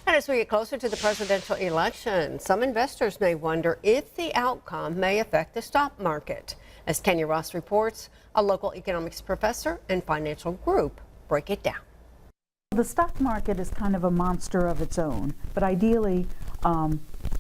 And as we get closer to the presidential election, some investors may wonder if the outcome may affect the stock market. As Kenya Ross reports, a local economics professor and financial group break it down. The stock market is kind of a monster of its own, but ideally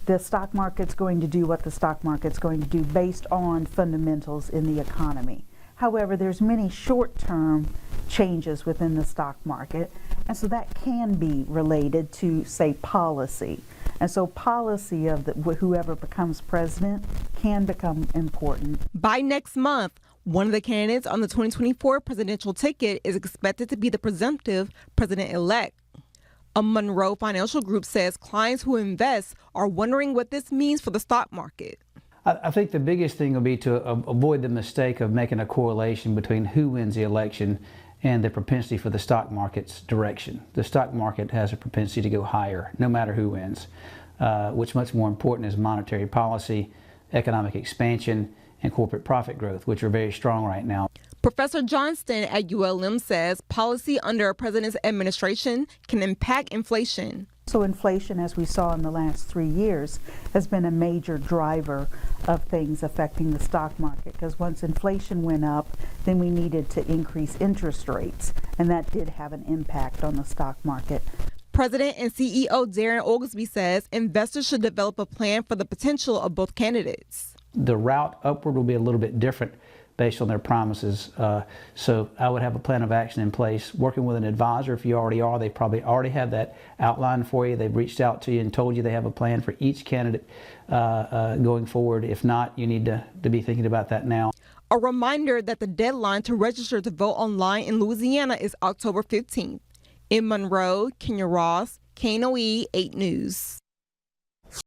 the stock market's going to do what the stock market's going to do based on fundamentals in the economy. However, there's many short-term changes within the stock market, and so that can be related to, say, policy. And so policy of whoever becomes president can become important. By next month, one of the candidates on the 2024 presidential ticket is expected to be the presumptive president-elect. A Monroe Financial Group says clients who invest are wondering what this means for the stock market. I think the biggest thing will be to avoid the mistake of making a correlation between who wins the election and the propensity for the stock market's direction. The stock market has a propensity to go higher no matter who wins. What's much more important is monetary policy, economic expansion, and corporate profit growth, which are very strong right now. Professor Johnston at ULM says policy under a president's administration can impact inflation. So inflation, as we saw in the last 3 years, has been a major driver of things affecting the stock market, because once inflation went up, then we needed to increase interest rates, and that did have an impact on the stock market. President and CEO Darren Oglesby says investors should develop a plan for the potential of both candidates. The route upward will be a little bit different based on their promises. So I would have a plan of action in place, working with an advisor. If you already are, they probably already have that outlined for you. They've reached out to you and told you they have a plan for each candidate going forward. If not, you need to be thinking about that now. A reminder that the deadline to register to vote online in Louisiana is October 15th. In Monroe, Kenya Ross, KNOE 8 News.